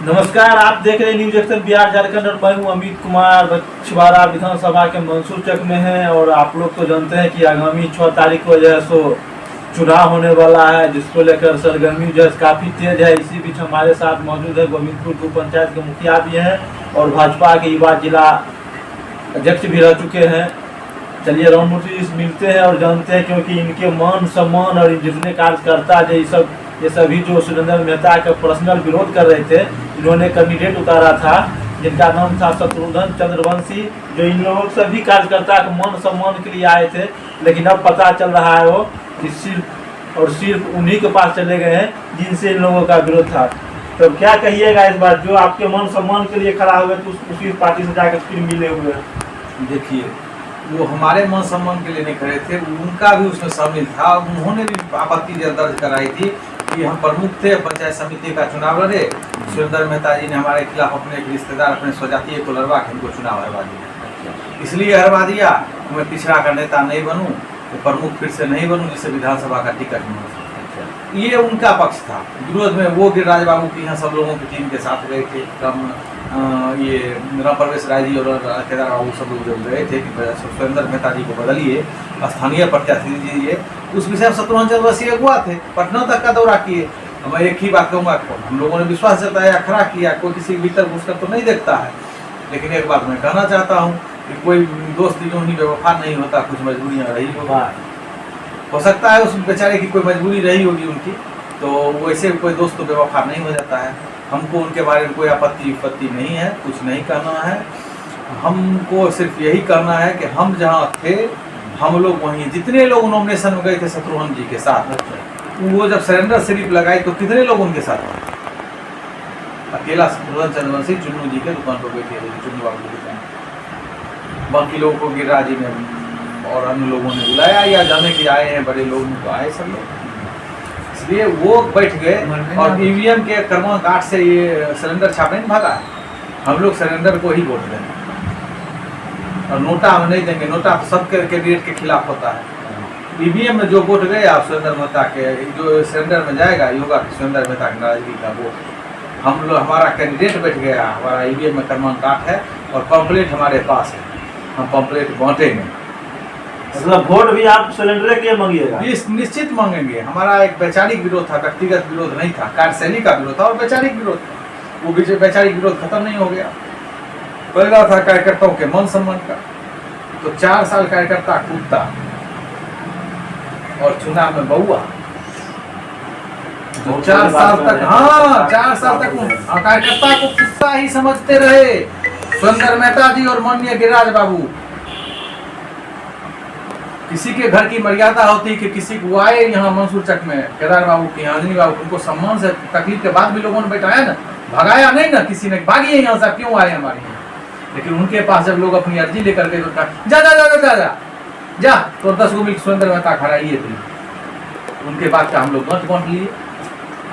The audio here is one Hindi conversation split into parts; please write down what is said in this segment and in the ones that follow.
नमस्कार, आप देख रहे हैं न्यूज एक्शन बिहार झारखंड और मैं हूं अमित कुमार। बछवाड़ा विधानसभा के मंसूर चक में हैं और आप लोग तो जानते हैं कि आगामी 6 तारीख को जो है सो चुनाव होने वाला है, जिसको लेकर सरगर्मी जो है काफ़ी तेज है। इसी बीच हमारे साथ मौजूद है गोविंदपुर ग्रुप पंचायत के मुखिया भी हैं और भाजपा के युवा जिला अध्यक्ष भी रह चुके हैं। चलिए राउंड मुट्ठी मिलते हैं और जानते हैं, क्योंकि इनके मान सम्मान और जितने कार्यकर्ता जो ये सभी जो सुरेंद्र मेहता का पर्सनल विरोध कर रहे थे, इन्होंने कैंडिडेट उतारा था जिनका नाम था शत्रुघ्न चंद्रवंशी, जो इन लोगों सभी कार्यकर्ता के मान सम्मान के लिए आए थे। लेकिन अब पता चल रहा है वो कि सिर्फ उन्हीं के पास चले गए हैं जिनसे इन लोगों का विरोध था। तो क्या कहिएगा इस बार, जो आपके मान सम्मान के लिए खड़ा हुए तो उसी पार्टी से जाकर फिर मिले हुए? देखिए, वो हमारे मान सम्मान के लिए नहीं खड़े थे, उनका भी उसमें शामिल था। उन्होंने भी आपत्ति दर्ज कराई थी कि हम प्रमुख थे, पंचायत समिति का चुनाव लड़े, सुरेंद्र मेहता जी ने हमारे खिलाफ अपने एक रिश्तेदार, अपने स्वजातीय को लड़वा के हमको चुनाव हरवा दिया, इसलिए हरवा दिया। मैं पिछड़ा का नेता नहीं बनूं, तो प्रमुख फिर से नहीं बनूं, जिससे विधानसभा का टिकट नहीं हो सकता। ये उनका पक्ष था। विरोध में वो गिरिराज बाबू की यहाँ सब लोगों की टीम के साथ गए थे। ये राम प्रवेश राय जी और केदार बाबू सब लोग जब गए थे कि सुरेंद्र मेहता जी को बदलिए, स्थानीय प्रत्याशी दीजिए। उस विषय में शत्रुघ्न चंद्रवंशी अगुआ थे, पटना तक का दौरा किए। मैं एक ही बात कहूँगा, हम लोगों ने विश्वास जताया, खड़ा किया, कोई किसी के भीतर घुसकर तो नहीं देखता है। लेकिन एक बात मैं कहना चाहता हूँ कि कोई दोस्त जो ही बेवफा नहीं होता, कुछ मजबूरियाँ रही होगा। हो सकता है उस बेचारे की कोई मजबूरी रही होगी उनकी, तो वैसे कोई दोस्त तो बेवफा नहीं हो जाता है। हमको उनके बारे में कोई आपत्ति नहीं है, कुछ नहीं करना है। हमको सिर्फ यही करना है कि हम जहाँ थे हम लोग वहीं, जितने लोग नॉमिनेशन में गए थे शत्रुघ्न जी के साथ, वो जब सरेंडर स्लिप लगाई तो कितने लोग उनके साथ थे? अकेला शत्रुघ्न चंद्रवंशी चुन्नू जी के दुकान पर बैठे थे, चुन्नू बाबू की दुकान। बाकी लोगों को गिरिराज जी ने और अन्य लोगों ने बुलाया, या जाने के आए हैं बड़े लोग तो आए सब लोग, इसलिए वो बैठ गए। और ईवीएम के क्रमांक 8 से ये सिलेंडर छापने नहीं भागा। हम लोग सिलेंडर को ही वोट देंगे और नोटा हम नहीं देंगे। नोटा तो सब कैंडिडेट के खिलाफ होता है। ईवीएम में जो वोट गए आप सुरेंद्र मेहता के, जो सिलेंडर में जाएगा ये होगा सुरेंद्र मेहता की नाराजगी का वोट। हम लोग, हमारा कैंडिडेट बैठ गया, हमारा ईवीएम में क्रमांक 8 है और पम्पलेट हमारे पास है, हम पम्पलेट बांटेंगे। मतलब वोट भी आप सिलेंडर के मांगिएगा? निश्चित मांगेंगे। हमारा एक वैचारिक विरोध था, व्यक्तिगत विरोध नहीं था, कार्यशैली का विरोध था और वैचारिक विरोध था। वो वैचारिक विरोध खत्म नहीं हो गया। पहला था कार्यकर्ताओं के मान सम्मान का, तो 4 साल कार्यकर्ता कूदता और चुनाव में बउआ, तो 4 साल तक 4 साल तक कार्यकर्ता को कुत्ता ही समझते रहे सुरेंद्र मेहता जी और माननीय गिरिराज बाबू। किसी के घर की मर्यादा होती कि किसी को आए यहाँ मंसूर चक में, केदार बाबू की, अंजनी बाबू, उनको सम्मान से, तकलीफ के बाद भी लोगों ने बैठाया ना, भगाया नहीं ना किसी ने, भागिए यहाँ से, क्यों आए हमारे यहाँ। लेकिन उनके पास जब लोग अपनी अर्जी लेकर गए तो जा जा जा जा जा जा तो 10 गो मिल सुरेंद्र मेहता खड़ाइए थे। उनके बाद का हम लोग मत बांट लिए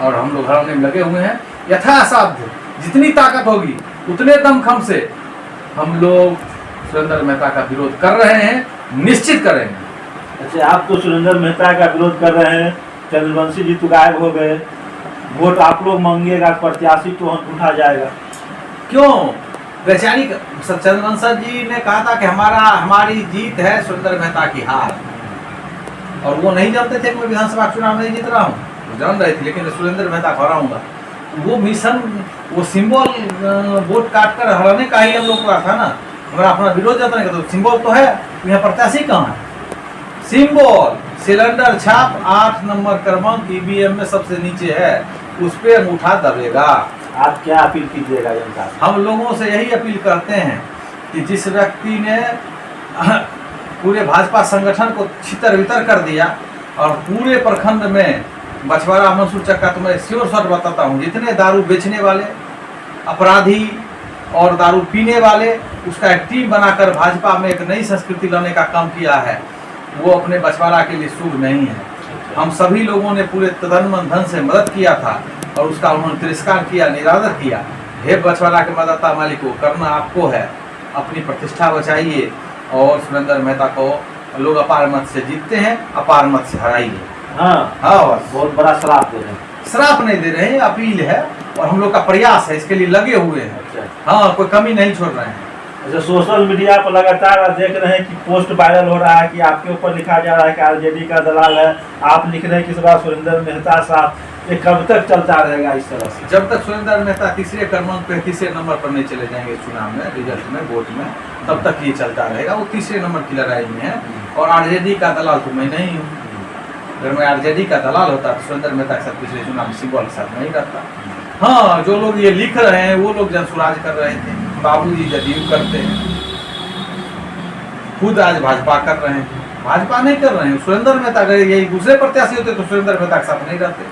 और हम लोग हराने में लगे हुए हैं। यथासाध्य जितनी ताकत होगी उतने दमखम से हम लोग सुरेंद्र मेहता का विरोध कर रहे हैं, निश्चित करेंगे। अच्छा, आप तो सुरेंद्र मेहता का विरोध कर रहे हैं, चंद्रवंशी जी तो गायब हो गए, वोट आप लोग मांगिएगा, प्रत्याशी तो उठा जाएगा, क्यों? वैचारिक चंद्रवंशी जी ने कहा था कि हमारी जीत है, सुरेंद्र मेहता की हार। और वो नहीं जानते थे कि मैं विधानसभा चुनाव नहीं जीत रहा हूँ, वो जान रहे थे, लेकिन सुरेंद्र मेहता को हराऊंगा। वो मिशन, वो सिंबल वोट काट कर हराने का ही हम लोग का था ना। हमारा अपना विरोध जताने का तो सिंबल तो है, यहाँ प्रत्याशी कहाँ है? सिंबल सिलेंडर छाप 8 नंबर क्रमांक ईवीएम में सबसे नीचे है, उस पर अंगूठा दबेगा। आप क्या अपील कीजिएगा जनता से? हम लोगों से यही अपील करते हैं कि जिस व्यक्ति ने पूरे भाजपा संगठन को छितर वितर कर दिया और पूरे प्रखंड में बछवाड़ा मंसूर चक का, तो मैं श्योर शॉट बताता हूँ, जितने दारू बेचने वाले, अपराधी और दारू पीने वाले, उसका एक टीम बनाकर भाजपा में एक नई संस्कृति लाने का काम किया है, वो अपने बछवाड़ा के लिए शुभ नहीं है। हम सभी लोगों ने पूरे तन मन धन से मदद किया था और उसका उन्होंने तिरस्कार किया, निरादर किया। हे बछवाड़ा के मतदाता मालिकों, करना आपको है, अपनी प्रतिष्ठा बचाइए और सुरेंद्र मेहता को लोग अपार मत से जीतते हैं, अपार मत से हराइए। हाँ, बहुत बड़ा श्राप दे रहे हैं। श्राप नहीं दे रहे हैं, अपील है। और हम लोग का प्रयास है, इसके लिए लगे हुए हैं। अच्छा हाँ, कोई कमी नहीं छोड़ रहे हैं। अच्छा, सोशल मीडिया पर लगातार आप देख रहे हैं कि पोस्ट वायरल हो रहा है कि आपके ऊपर लिखा जा रहा है कि आरजेडी का दलाल है, आप लिख रहे हैं कि इस बार सुरेंद्र मेहता साहब, ये कब तक चलता रहेगा इस तरह से? जब तक सुरेंद्र मेहता तीसरे क्रमांक पे तीसरे नंबर पर नहीं चले जाएंगे चुनाव में, रिजल्ट में, वोट में, तब तक ये चलता रहेगा। वो तीसरे नंबर की लड़ाई में है और आरजेडी का दलाल तो मैं नहीं हूँ। अगर मैं आरजेडी का दलाल होता तो सुरेंद्र मेहता के साथ पिछले चुनाव में सिंबल के साथ नहीं करता। हाँ, जो लोग ये लिख रहे हैं वो लोग जनसुराज कर रहे थे, बाबूजी जदयू करते हैं, खुद आज भाजपा कर रहे हैं, भाजपा नहीं कर रहे हैं। सुरेंद्र मेहता अगर यही दूसरे प्रत्याशी होते तो सुरेंद्र मेहता के साथ नहीं रहते।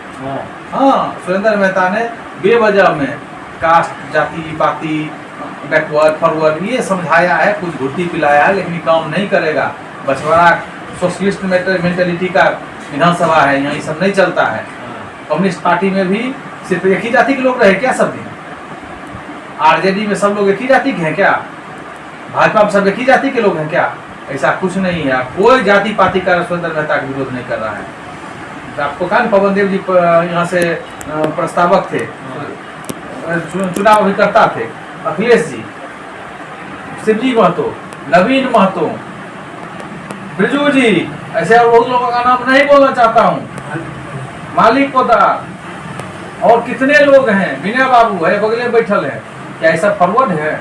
हाँ, सुरेंद्र मेहता ने बेवजह में कास्ट, जाति पाति, बैकवर्ड फॉरवर्ड ये समझाया है, कुछ घुट्टी पिलाया है, लेकिन काम नहीं करेगा। बछवाड़ा सोशलिस्ट मेंटेलिटी का विधानसभा है, यहाँ ये सब नहीं चलता है। कम्युनिस्ट पार्टी में भी सिर्फ एक ही जाति के लोग रहे क्या सब दिन? आरजेडी में सब लोग एक ही जाति के हैं क्या? भाजपा में सब एक ही जाति के लोग हैं क्या? ऐसा कुछ नहीं है। कोई जाति पाति का सुरेंद्र मेहता का विरोध नहीं कर रहा है। आपको कहा पवन देव जी यहाँ से प्रस्तावक थे, चुनाव भी करता थे, अखिलेश जी, शिवजी महतो, नवीन महतो, ब्रिजू जी, ऐसे और बहुत लोगों का नाम नहीं बोलना चाहता हूँ, मालिक पोदार और कितने लोग हैं, मीना बाबू है बगले बैठल है, क्या ऐसा फॉरवर्ड है?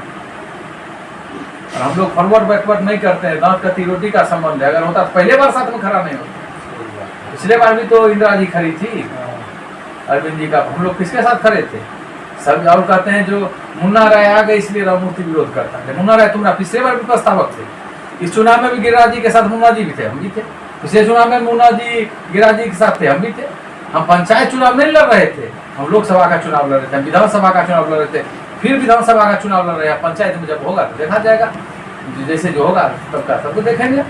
और हम लोग फॉरवर्ड बैकवर्ड नहीं करते हैं। दांत कती रोटी का संबंध है, अगर होता तो पहले बार साथ में खड़ा नहीं होता। पिछले बार भी तो इंदिरा जी खड़ी थी, अरविंद जी का, हम लोग किसके साथ खड़े थे? सब और कहते हैं जो मुन्ना राय आ गए इसलिए राम मूर्ति विरोध करता है। मुन्ना राय तुम्हारा पिछले बार भी प्रस्तावक थे, इस चुनाव में भी गिरिराज जी के साथ मुन्ना जी भी थे, हम भी थे। पिछले चुनाव में मुन्ना जी गिरिराज जी के साथ थे, हम भी थे। हम पंचायत चुनाव नहीं लड़ रहे थे, हम लोकसभा का चुनाव लड़ रहे थे, हम विधानसभा का चुनाव लड़ रहे थे, फिर विधानसभा का चुनाव लड़ रहे हैं। पंचायत में जब होगा तो देखा जाएगा, जैसे जो होगा तब का सबको देखेंगे,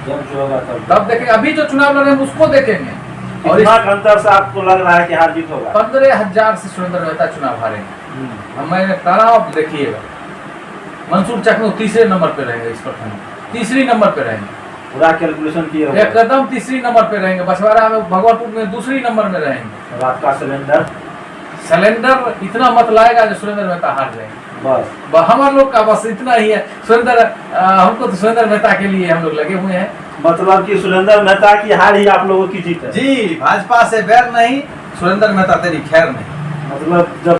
जब जो होगा तब देखेंगे। अभी जो चुनाव लड़ रहे हैं उसको देखेंगे। और कितना अंतर से आपको लग रहा है कि हार जीत होगा? 15,000 से सुरेंद्र मेहता चुनाव हारेंगे। हम मैंने तनाव देखिएगा, मंसूर चकमू तीसरे नंबर पे रहेंगे, इस प्रखंड तीसरी नंबर पे रहेंगे, पूरा कैलकुलेशन किए होगा। एकदम तीसरी नंबर पे रहेंगे। बछवाड़ा में, भगवानपुर में दूसरी नंबर में रहेंगे। और आपका सिलेंडर इतना मत लाएगा जो सुरेंद्र मेहता हार जाएंगे। बस हमारे लोग का बस इतना ही है। सुरेंद्र हमको तो सुरेंद्र मेहता के लिए हम लोग लगे हुए हैं। मतलब कि सुरेंद्र मेहता की हार ही आप लोगों की जीत है? जी, भाजपा से बैर नहीं, सुरेंद्र मेहता तेरी खैर नहीं। मतलब जब